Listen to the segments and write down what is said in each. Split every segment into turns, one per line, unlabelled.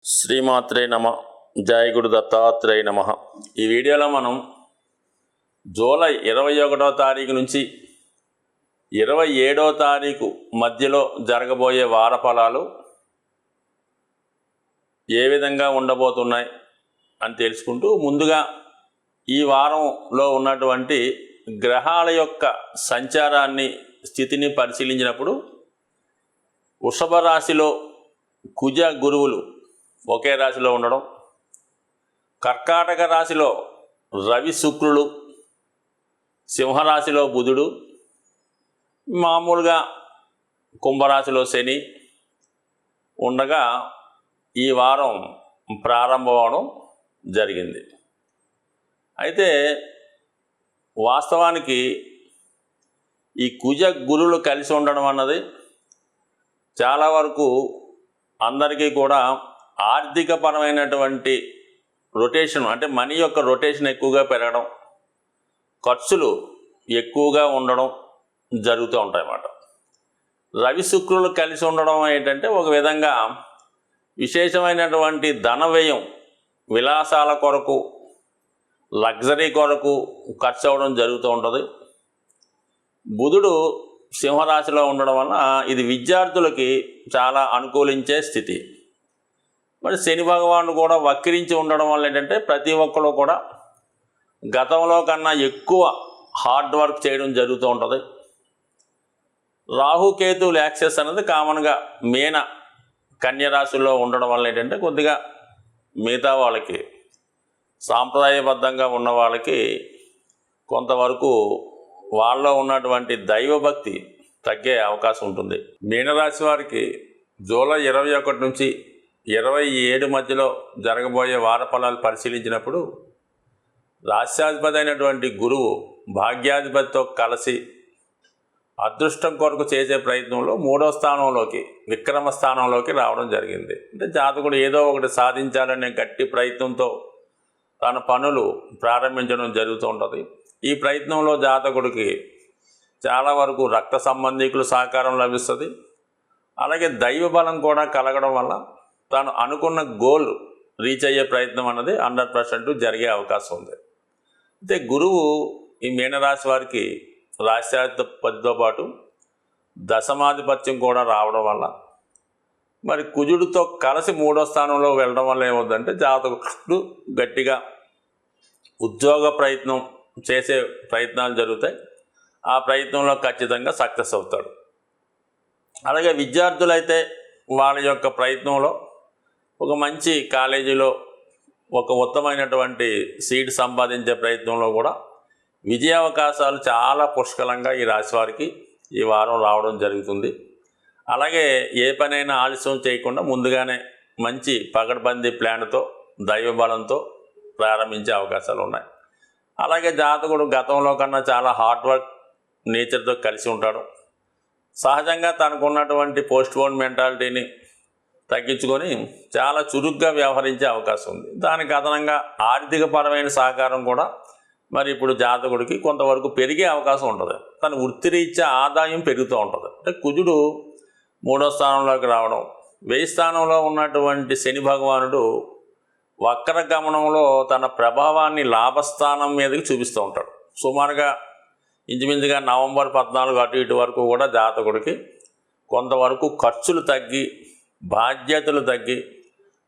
శ్రీమాత్రే నమ. జయ గురు దత్తాత్రేయ నమ. ఈ వీడియోలో మనం జూలై 21వ తారీఖు నుంచి 27వ తారీఖు మధ్యలో జరగబోయే వార ఫలాలు ఏ విధంగా ఉండబోతున్నాయి అని తెలుసుకుంటూ, ముందుగా ఈ వారంలో ఉన్నటువంటి గ్రహాల యొక్క సంచారాన్ని, స్థితిని పరిశీలించినప్పుడు వృషభ రాశిలో కుజ గురువులు ఒకే రాశిలో ఉండడం, కర్కాటక రాశిలో రవి శుక్రులు, సింహరాశిలో బుధుడు, మామూలుగా కుంభరాశిలో శని ఉండగా ఈ వారం ప్రారంభమవడం జరిగింది. అయితే వాస్తవానికి ఈ కుజ గురువులు కలిసి ఉండడం అన్నది చాలా వరకు అందరికీ కూడా ఆర్థికపరమైనటువంటి రొటేషన్, అంటే మనీ యొక్క రొటేషన్ ఎక్కువగా పెరగడం, ఖర్చులు ఎక్కువగా ఉండడం జరుగుతూ ఉంటాయన్నమాట. రవి శుక్రులు కలిసి ఉండడం ఏంటంటే ఒక విధంగా విశేషమైనటువంటి ధన వ్యయం, విలాసాల కొరకు, లగ్జరీ కొరకు ఖర్చు అవ్వడం జరుగుతూ ఉంటుంది. బుధుడు సింహరాశిలో ఉండడం వలన ఇది విద్యార్థులకి చాలా అనుకూలించే స్థితి. మరి శని భగవానుడు కూడా వక్రించి ఉండడం వల్ల ఏంటంటే ప్రతి ఒక్కరు కూడా గతంలో కన్నా ఎక్కువ హార్డ్ వర్క్ చేయడం జరుగుతూ ఉంటుంది. రాహుకేతువుల యాక్సెస్ అనేది కామన్గా మీన కన్యరాశుల్లో ఉండడం వల్ల ఏంటంటే కొద్దిగా మిగతా వాళ్ళకి, సాంప్రదాయబద్ధంగా ఉన్న వాళ్ళకి కొంతవరకు వాళ్ళలో ఉన్నటువంటి దైవభక్తి తగ్గే అవకాశం ఉంటుంది. మీనరాశి వారికి జూలై 21 నుంచి 27 మధ్యలో జరగబోయే వార ఫలాలు పరిశీలించినప్పుడు రాశ్యాధిపతి అయినటువంటి గురువు భాగ్యాధిపతితో కలిసి అదృష్టం కొరకు చేసే ప్రయత్నంలో 3వ స్థానంలోకి, విక్రమ స్థానంలోకి రావడం జరిగింది. అంటే జాతకుడు ఏదో ఒకటి సాధించాలనే గట్టి ప్రయత్నంతో తన పనులు ప్రారంభించడం జరుగుతూ ఉంటుంది. ఈ ప్రయత్నంలో జాతకుడికి చాలా వరకు రక్త సంబంధికులు సహకారం లభిస్తుంది. అలాగే దైవ బలం కూడా కలగడం వల్ల తాను అనుకున్న గోల్ రీచ్ అయ్యే ప్రయత్నం అన్నది 100% జరిగే అవకాశం ఉంది. అయితే గురువు ఈ మీనరాశి వారికి రాశ్యాధిపతితో పాటు దశమాధిపత్యం కూడా రావడం వల్ల, మరి కుజుడితో కలిసి 3వ స్థానంలో వెళ్ళడం వల్ల ఏమవుతుందంటే జాతకుడు గట్టిగా ఉద్యోగ ప్రయత్నం చేసే ప్రయత్నాలు జరుగుతాయి. ఆ ప్రయత్నంలో ఖచ్చితంగా సక్సెస్ అవుతాడు. అలాగే విద్యార్థులైతే వాళ్ళ యొక్క ప్రయత్నంలో ఒక మంచి కాలేజీలో ఒక ఉత్తమమైనటువంటి సీట్ సంపాదించే ప్రయత్నంలో కూడా విజయ అవకాశాలు చాలా పుష్కలంగా ఈ రాశి వారికి ఈ వారం రావడం జరుగుతుంది. అలాగే ఏ పనైనా ఆలస్యం చేయకుండా ముందుగానే మంచి పకడ్బందీ ప్లాన్తో, దైవ బలంతో ప్రారంభించే అవకాశాలు ఉన్నాయి. అలాగే జాతకుడు గతంలో కన్నా చాలా హార్డ్ వర్క్ నేచర్తో కలిసి ఉంటాడు. సహజంగా తనకు ఉన్నటువంటి పోస్ట్ పోన్ మెంటాలిటీని తగ్గించుకొని చాలా చురుగ్గా వ్యవహరించే అవకాశం ఉంది. దానికి అదనంగా ఆర్థికపరమైన సహకారం కూడా మరి ఇప్పుడు జాతకుడికి కొంతవరకు పెరిగే అవకాశం ఉంటుంది. తన వృత్తిరీత్యా ఆదాయం పెరుగుతూ ఉంటుంది. అంటే కుజుడు 3వ స్థానంలోకి రావడం, 1000 స్థానంలో ఉన్నటువంటి శని భగవానుడు వక్ర గమనంలో తన ప్రభావాన్ని లాభస్థానం మీదకి చూపిస్తూ ఉంటాడు. సుమారుగా ఇంచుమించుగా నవంబర్ 14 అటు ఇటు వరకు కూడా జాతకుడికి కొంతవరకు ఖర్చులు తగ్గి, బాధ్యతలు తగ్గి,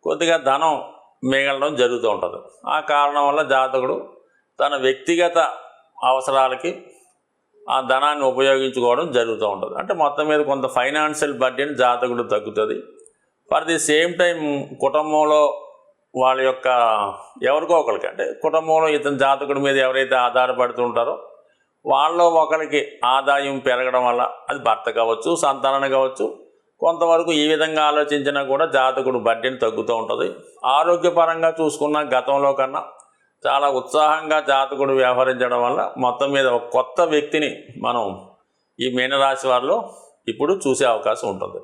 కొద్దిగా ధనం మిగలడం జరుగుతూ ఉంటుంది. ఆ కారణం వల్ల జాతకుడు తన వ్యక్తిగత అవసరాలకి ఆ ధనాన్ని ఉపయోగించుకోవడం జరుగుతూ ఉంటుంది. అంటే మొత్తం మీద కొంత ఫైనాన్షియల్ బడ్జెట్ జాతకుడు తగ్గుతుంది. ఫర్ ది సేమ్ టైం కుటుంబంలో వాళ్ళ యొక్క ఎవరికో ఒకరికి, అంటే కుటుంబంలో ఇతని జాతకుడి మీద ఎవరైతే ఆధారపడుతూ ఉంటారో వాళ్ళలో ఒకరికి ఆదాయం పెరగడం వల్ల, అది భర్త కావచ్చు, సంతానం కావచ్చు, కొంతవరకు ఈ విధంగా ఆలోచించినా కూడా జాతకుడు బడ్జెట్ తగ్గుతూ ఉంటుంది. ఆరోగ్యపరంగా చూసుకున్న గతంలో కన్నా చాలా ఉత్సాహంగా జాతకుడు వ్యవహరించడం వల్ల మొత్తం మీద ఒక కొత్త వ్యక్తిని మనం ఈ మీనరాశి వారిలో ఇప్పుడు చూసే అవకాశం ఉంటుంది.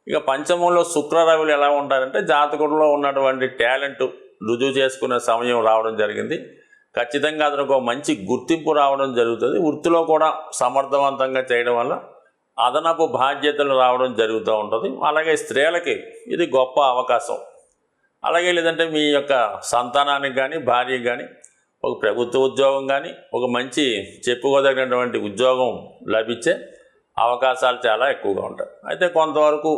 ఇక పంచమంలో శుక్ర రవులు ఎలా ఉంటారంటే జాతకుడిలో ఉన్నటువంటి టాలెంట్ రుజువు చేసుకునే సమయం రావడం జరిగింది. ఖచ్చితంగా అతనికి మంచి గుర్తింపు రావడం జరుగుతుంది. వృత్తిలో కూడా సమర్థవంతంగా చేయడం వల్ల అదనపు బాధ్యతలు రావడం జరుగుతూ ఉంటుంది. అలాగే స్త్రీలకి ఇది గొప్ప అవకాశం. అలాగే లేదంటే మీ యొక్క సంతానానికి కానీ భార్యకి కానీ ఒక ప్రభుత్వ ఉద్యోగం కానీ ఒక మంచి చెప్పుకోదగినటువంటి ఉద్యోగం లభించే అవకాశాలు చాలా ఎక్కువగా ఉంటాయి. అయితే కొంతవరకు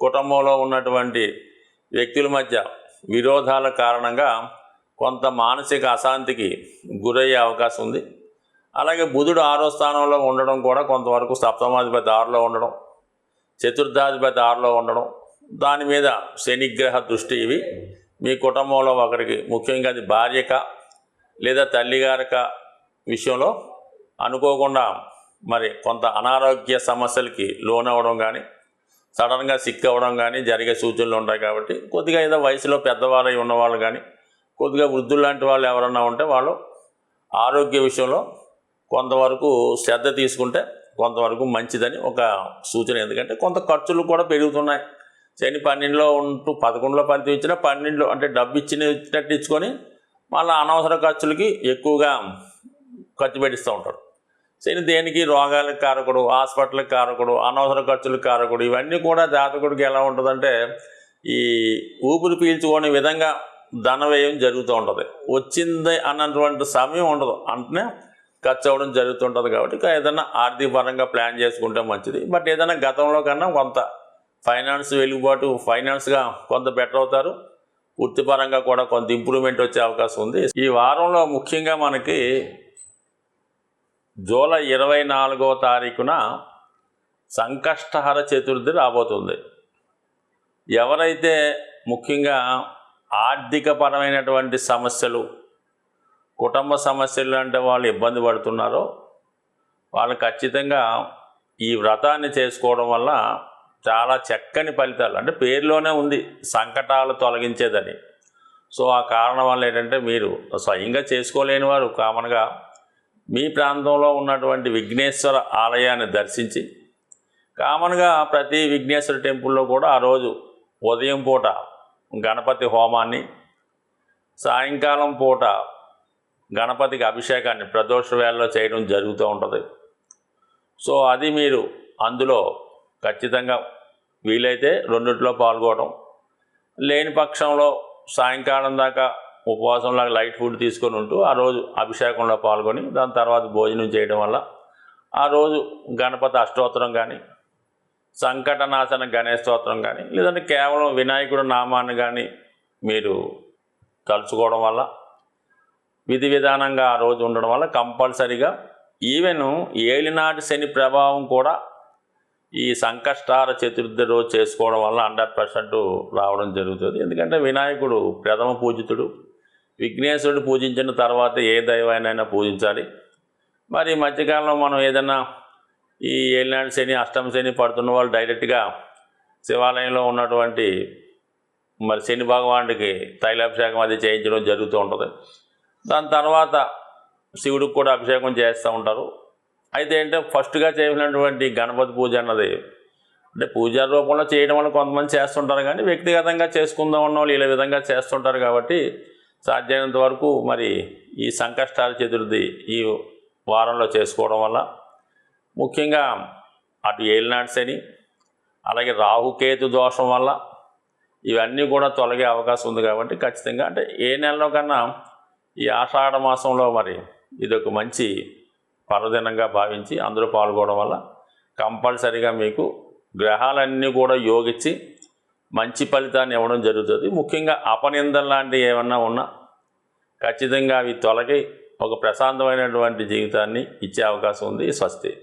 కుటుంబంలో ఉన్నటువంటి వ్యక్తుల మధ్య విరోధాల కారణంగా కొంత మానసిక అశాంతికి గురయ్యే అవకాశం ఉంది. అలాగే బుధుడు 6వ స్థానంలో ఉండడం కూడా కొంతవరకు సప్తమాధిపతి 6లో ఉండడం, చతుర్థాధిపతి 6లో ఉండడం, దాని మీద శనిగ్రహ దృష్టి ఇవి మీ కుటుంబంలో ఒకరికి ముఖ్యంగా అది భార్యక లేదా తల్లిగారిక విషయంలో అనుకోకుండా మరి కొంత అనారోగ్య సమస్యలకి లోనవ్వడం కానీ సడన్గా సిక్ అవ్వడం కానీ జరిగే సూచనలు ఉంటాయి. కాబట్టి కొద్దిగా ఏదో వయసులో పెద్దవారై ఉన్నవాళ్ళు కానీ కొద్దిగా వృద్ధులు లాంటి వాళ్ళు ఎవరన్నా ఉంటే వాళ్ళు ఆరోగ్య విషయంలో కొంతవరకు శ్రద్ధ తీసుకుంటే కొంతవరకు మంచిదని ఒక సూచన. ఎందుకంటే కొంత ఖర్చులు కూడా పెరుగుతున్నాయి. శని 12లో ఉంటూ 11లో ఫలితం ఇచ్చినా 12 అంటే డబ్బు ఇచ్చినట్టు ఇచ్చుకొని మళ్ళీ అనవసర ఖర్చులకి ఎక్కువగా ఖర్చు పెట్టిస్తూ ఉంటారు. శని దేనికి రోగాలకు కారకుడు, హాస్పిటల్కి కారకుడు, అనవసర ఖర్చులకు కారకుడు. ఇవన్నీ కూడా జాతకుడికి ఎలా ఉంటుందంటే ఈ ఊపిరి పీల్చుకునే విధంగా ధన వ్యయం జరుగుతూ ఉంటుంది. వచ్చింది అన్నటువంటి సమయం ఉండదు, అంటనే ఖర్చు అవ్వడం జరుగుతుంటుంది. కాబట్టి ఏదైనా ఆర్థిక పరంగా ప్లాన్ చేసుకుంటే మంచిది. బట్ ఏదైనా గతంలో కన్నా కొంత ఫైనాన్స్ వెలుగుబాటు ఫైనాన్స్గా కొంత బెటర్ అవుతారు. వృత్తిపరంగా కూడా కొంత ఇంప్రూవ్మెంట్ వచ్చే అవకాశం ఉంది. ఈ వారంలో ముఖ్యంగా మనకి జూలై 24వ తారీఖున సంకష్టహర చతుర్థి రాబోతుంది. ఎవరైతే ముఖ్యంగా ఆర్థికపరమైనటువంటి సమస్యలు, కుటుంబ సమస్యలు అంటే వాళ్ళు ఇబ్బంది పడుతున్నారో వాళ్ళు ఖచ్చితంగా ఈ వ్రతాన్ని చేసుకోవడం వల్ల చాలా చక్కని ఫలితాలు, అంటే పేరులోనే ఉంది సంకటాలు తొలగించేదని. సో ఆ కారణం వల్ల ఏంటంటే మీరు స్వయంగా చేసుకోలేని వారు కామన్గా మీ ప్రాంతంలో ఉన్నటువంటి విఘ్నేశ్వర ఆలయాన్ని దర్శించి, కామన్గా ప్రతి విఘ్నేశ్వర టెంపుల్లో కూడా ఆ రోజు ఉదయం పూట గణపతి హోమాన్ని, సాయంకాలం పూట గణపతికి అభిషేకాన్ని ప్రదోష వేళలో చేయడం జరుగుతూ ఉంటుంది. సో అది మీరు అందులో ఖచ్చితంగా వీలైతే రెండిట్లో పాల్గొనడం, లేని పక్షంలో సాయంకాలం దాకా ఉపవాసంలాగా లైట్ ఫుడ్ తీసుకొని ఉంటూ ఆ రోజు అభిషేకంలో పాల్గొని దాని తర్వాత భోజనం చేయడం వల్ల ఆ రోజు గణపతి అష్టోత్తరం కానీ, సంకటనాశన గణేశ స్తోత్రం కానీ, లేదంటే కేవలం వినాయకుడు నామాన్ని కానీ మీరు తలుచుకోవడం వల్ల విధి విధానంగా ఆ రోజు ఉండడం వల్ల కంపల్సరీగా ఈవెన్ ఏలినాటి శని ప్రభావం కూడా ఈ సంకష్టహార చతుర్థి రోజు చేసుకోవడం వల్ల 100% రావడం జరుగుతుంది. ఎందుకంటే వినాయకుడు ప్రథమ పూజితుడు. విఘ్నేశ్వరుడు పూజించిన తర్వాత ఏ దైవాన్నైనా పూజించాలి. మరి ఈ మధ్యకాలంలో మనం ఏదైనా ఈ ఏలినాటి శని, అష్టమ శని పడుతున్న వాళ్ళు డైరెక్ట్గా శివాలయంలో ఉన్నటువంటి మరి శని భగవానుడికి తైలాభిషేకం అది చేయించడం జరుగుతూ ఉంటుంది. దాని తర్వాత శివుడికి కూడా అభిషేకం చేస్తూ ఉంటారు. అయితే ఏంటంటే ఫస్ట్గా చేసినటువంటి గణపతి పూజ అన్నది అంటే పూజా రూపంలో చేయడం వల్ల కొంతమంది చేస్తుంటారు, కానీ వ్యక్తిగతంగా చేసుకుందాం ఉన్న వాళ్ళు ఇలా విధంగా చేస్తుంటారు. కాబట్టి సాధ్యమైనంత వరకు మరి ఈ సంకష్టాల చతుర్థి ఈ వారంలో చేసుకోవడం వల్ల ముఖ్యంగా అటు ఏలినాటి శని, అలాగే రాహుకేతు దోషం వల్ల ఇవన్నీ కూడా తొలగే అవకాశం ఉంది. కాబట్టి ఖచ్చితంగా అంటే ఏ నెలలో కన్నా ఈ ఆషాఢ మాసంలో మరి ఇదొక మంచి పర్వదినంగా భావించి అందరూ పాల్గొనడం వల్ల కంపల్సరీగా మీకు గ్రహాలన్నీ కూడా యోగించి మంచి ఫలితాన్ని ఇవ్వడం జరుగుతుంది. ముఖ్యంగా అపనిందలు లాంటివి ఏమన్నా ఉన్నా ఖచ్చితంగా అవి తొలగి ఒక ప్రశాంతమైనటువంటి జీవితాన్ని ఇచ్చే అవకాశం ఉంది. స్వస్తి.